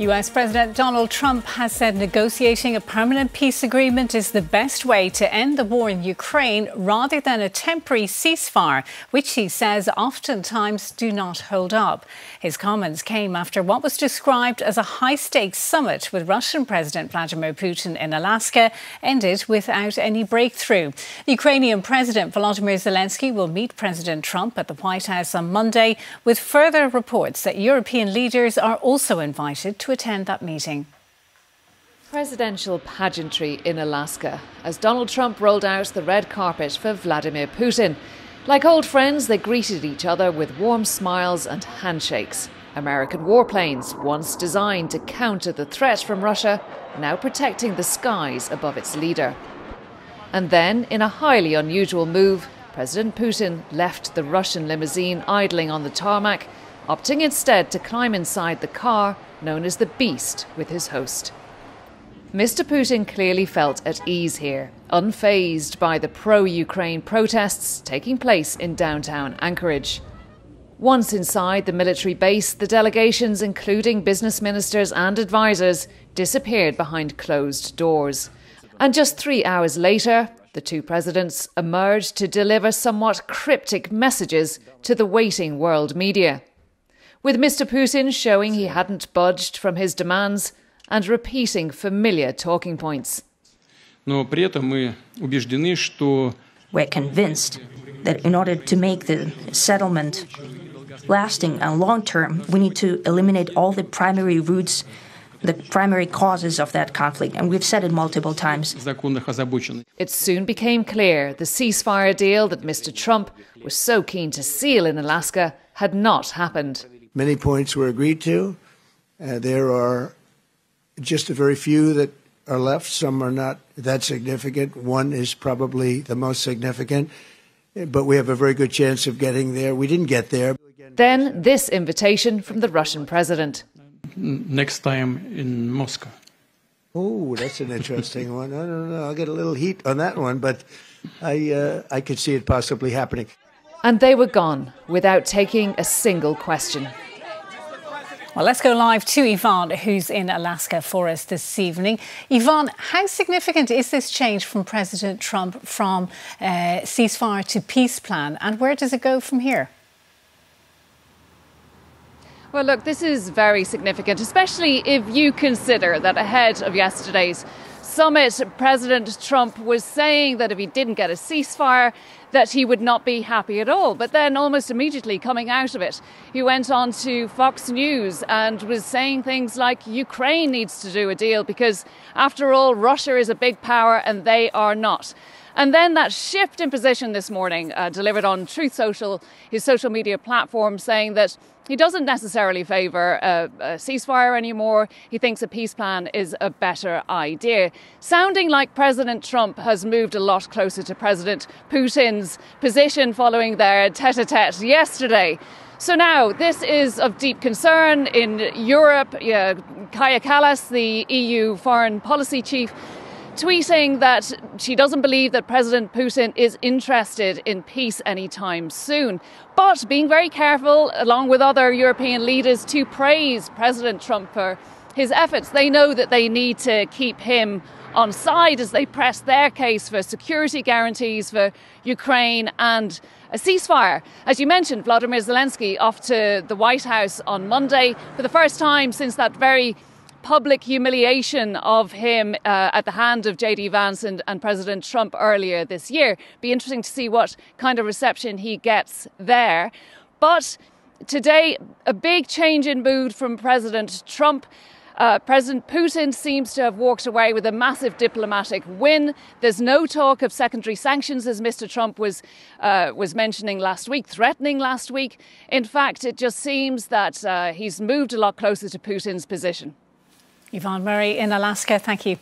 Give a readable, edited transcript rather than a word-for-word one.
US President Donald Trump has said negotiating a permanent peace agreement is the best way to end the war in Ukraine rather than a temporary ceasefire, which he says oftentimes do not hold up. His comments came after what was described as a high-stakes summit with Russian President Vladimir Putin in Alaska ended without any breakthrough. The Ukrainian President Volodymyr Zelensky will meet President Trump at the White House on Monday, with further reports that European leaders are also invited to attend that meeting. Presidential pageantry in Alaska as Donald Trump rolled out the red carpet for Vladimir Putin. Like old friends, they greeted each other with warm smiles and handshakes. American warplanes, once designed to counter the threat from Russia, now protecting the skies above its leader. And then, in a highly unusual move, President Putin left the Russian limousine idling on the tarmac, opting instead to climb inside the car known as the Beast with his host. Mr. Putin clearly felt at ease here, unfazed by the pro-Ukraine protests taking place in downtown Anchorage. Once inside the military base, the delegations, including business ministers and advisors, disappeared behind closed doors. And just 3 hours later, the two presidents emerged to deliver somewhat cryptic messages to the waiting world media, with Mr. Putin showing he hadn't budged from his demands and repeating familiar talking points. We're convinced that in order to make the settlement lasting and long-term, we need to eliminate all the primary roots, the primary causes of that conflict, and we've said it multiple times. It soon became clear the ceasefire deal that Mr. Trump was so keen to seal in Alaska had not happened. Many points were agreed to. There are just a very few that are left. Some are not that significant. One is probably the most significant, but we have a very good chance of getting there. We didn't get there. Then this invitation from the Russian president. Next time in Moscow. Oh, that's an interesting one. I don't know. I'll get a little heat on that one, but I could see it possibly happening. And they were gone without taking a single question. Well, let's go live to Yvonne, who's in Alaska for us this evening. Yvonne, how significant is this change from President Trump from ceasefire to peace plan, and where does it go from here? Well, look, this is very significant, especially if you consider that ahead of yesterday's summit, President Trump was saying that if he didn't get a ceasefire, that he would not be happy at all. But then almost immediately coming out of it, he went on to Fox News and was saying things like Ukraine needs to do a deal because, after all, Russia is a big power and they are not. And then that shift in position this morning, delivered on Truth Social, his social media platform, saying that he doesn't necessarily favour a ceasefire anymore. He thinks a peace plan is a better idea. Sounding like President Trump has moved a lot closer to President Putin's position following their tête-à-tête yesterday. So now this is of deep concern in Europe. Kaja Kallas, the EU foreign policy chief, tweeting that she doesn't believe that President Putin is interested in peace anytime soon, but being very careful, along with other European leaders, to praise President Trump for his efforts. They know that they need to keep him on side as they press their case for security guarantees for Ukraine and a ceasefire. As you mentioned, Volodymyr Zelensky off to the White House on Monday for the first time since that very public humiliation of him at the hand of J.D. Vance and President Trump earlier this year. Be interesting to see what kind of reception he gets there. But today, a big change in mood from President Trump. President Putin seems to have walked away with a massive diplomatic win. There's no talk of secondary sanctions, as Mr. Trump was mentioning last week, threatening last week. In fact, it just seems that he's moved a lot closer to Putin's position. Yvonne Murray in Alaska, thank you.